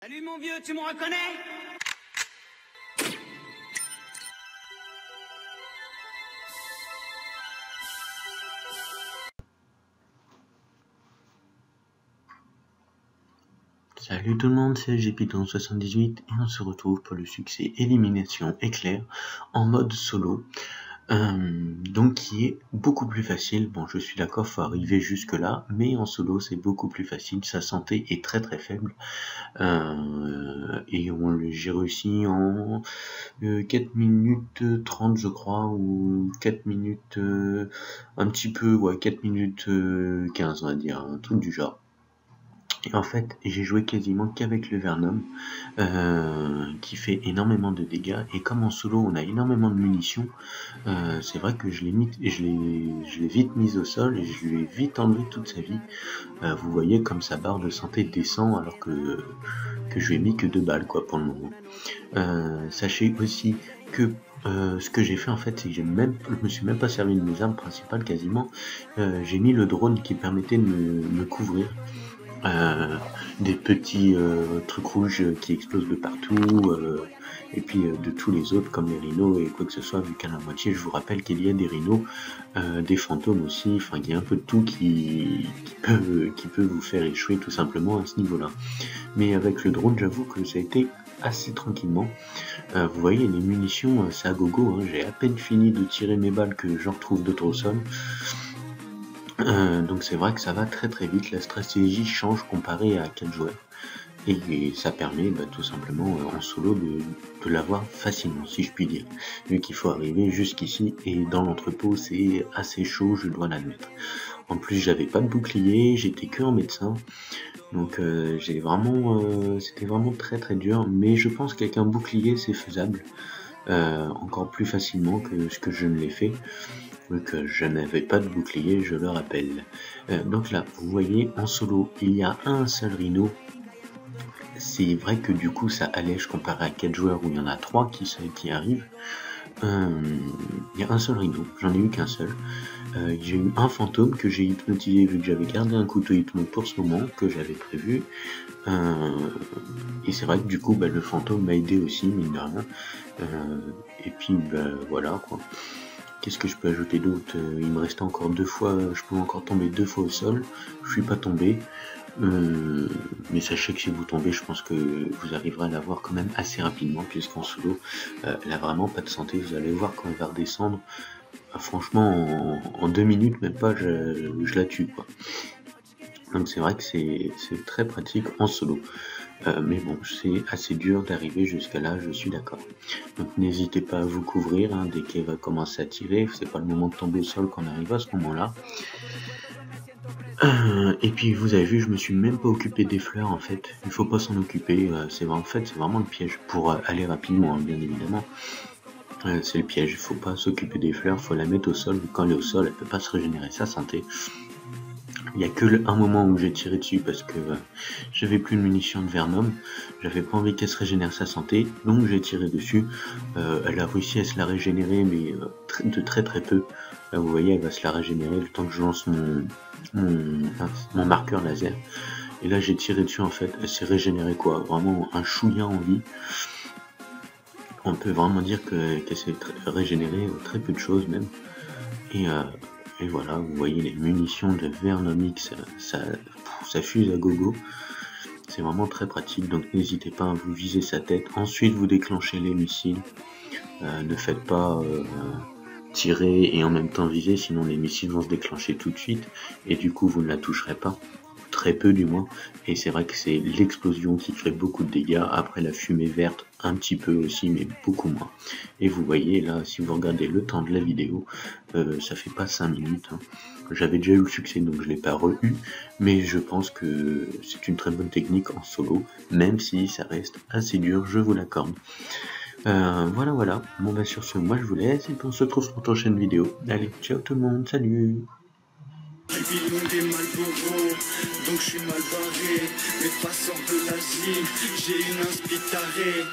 Salut mon vieux, tu me reconnais? Salut tout le monde, c'est JPython78 et on se retrouve pour le succès Élimination Éclair en mode solo. Donc qui est beaucoup plus facile. Bon, je suis d'accord, faut arriver jusque là, mais en solo c'est beaucoup plus facile. Sa santé est très très faible et j'ai réussi en 4 minutes 30 je crois, ou 4 minutes un petit peu, ouais, 4 minutes 15 on va dire, un truc du genre. Et en fait, j'ai joué quasiment qu'avec le Vernum, qui fait énormément de dégâts. Et comme en solo, on a énormément de munitions, c'est vrai que je l'ai vite mise au sol et je lui ai vite enlevé toute sa vie. Vous voyez comme sa barre de santé descend alors que je lui ai mis que 2 balles quoi pour le moment. Sachez aussi que ce que j'ai fait en fait, c'est que je me suis même pas servi de mes armes principales quasiment. J'ai mis le drone qui permettait de me couvrir. Des petits trucs rouges qui explosent de partout, et puis de tous les autres comme les rhinos et quoi que ce soit, vu qu'à la moitié je vous rappelle qu'il y a des rhinos, des fantômes aussi, enfin il y a un peu de tout qui peut vous faire échouer tout simplement à ce niveau là. Mais avec le drone, j'avoue que ça a été assez tranquillement. Vous voyez, les munitions c'est à gogo, hein. J'ai à peine fini de tirer mes balles que j'en retrouve d'autres au sol. Donc c'est vrai que ça va très très vite, la stratégie change comparé à 4 joueurs et ça permet tout simplement en solo de l'avoir facilement, si je puis dire, vu qu'il faut arriver jusqu'ici et dans l'entrepôt c'est assez chaud, je dois l'admettre. En plus j'avais pas de bouclier, j'étais que en médecin, donc c'était vraiment très très dur, mais je pense qu'avec un bouclier c'est faisable, encore plus facilement que ce que je ne l'ai fait. Que je n'avais pas de bouclier, je le rappelle. Donc là, vous voyez, en solo, il y a un seul rhino. C'est vrai que du coup, ça allège comparé à 4 joueurs où il y en a 3 qui arrivent. Il y a un seul rhino, j'en ai eu qu'un seul. J'ai eu un fantôme que j'ai hypnotisé vu que j'avais gardé un couteau hypno pour ce moment, que j'avais prévu. Et c'est vrai que du coup, le fantôme m'a aidé aussi, mine de rien. Et puis, voilà quoi. Qu'est-ce que je peux ajouter d'autre? Il me restait encore 2 fois, je peux encore tomber 2 fois au sol. Je suis pas tombé. Mais sachez que si vous tombez, je pense que vous arriverez à l'avoir quand même assez rapidement, puisqu'en solo, elle a vraiment pas de santé. Vous allez voir quand elle va redescendre. Franchement, en 2 minutes, même pas, je la tue, quoi. Donc c'est vrai que c'est très pratique en solo. Mais bon, c'est assez dur d'arriver jusqu'à là, je suis d'accord. Donc n'hésitez pas à vous couvrir, dès qu'elle va commencer à tirer, c'est pas le moment de tomber au sol qu'on arrive à ce moment-là. Et puis vous avez vu, je me suis même pas occupé des fleurs en fait, il faut pas s'en occuper, c'est vraiment le piège pour aller rapidement, bien évidemment. C'est le piège, il faut pas s'occuper des fleurs, faut la mettre au sol, quand elle est au sol, elle peut pas se régénérer sa santé. Il y a que un moment où j'ai tiré dessus parce que j'avais plus de munitions de Vernum, j'avais pas envie qu'elle se régénère sa santé, donc j'ai tiré dessus. Elle a réussi à se la régénérer, mais de très très peu. Là vous voyez, elle va se la régénérer le temps que je lance mon marqueur laser. Et là j'ai tiré dessus en fait, elle s'est régénérée quoi, vraiment un chouïa en vie. On peut vraiment dire qu'elle s'est régénérée très peu de choses même. Et voilà, vous voyez les munitions de Vernum X, ça fuse à gogo. C'est vraiment très pratique, donc n'hésitez pas à vous viser sa tête. Ensuite, vous déclenchez les missiles. Ne faites pas tirer et en même temps viser, sinon les missiles vont se déclencher tout de suite. Et du coup, vous ne la toucherez pas. Très peu du moins, et c'est vrai que c'est l'explosion qui fait beaucoup de dégâts, après la fumée verte un petit peu aussi, mais beaucoup moins. Et vous voyez là, si vous regardez le temps de la vidéo, ça fait pas 5 minutes, J'avais déjà eu le succès donc je l'ai pas re-eu, mais je pense que c'est une très bonne technique en solo, même si ça reste assez dur, je vous l'accorde. Voilà, bon sur ce, moi je vous laisse, et puis on se retrouve pour une prochaine vidéo. Allez, ciao tout le monde, salut. Donc je suis mal barré, mais pas sort de l'asile, j'ai une inspitarée.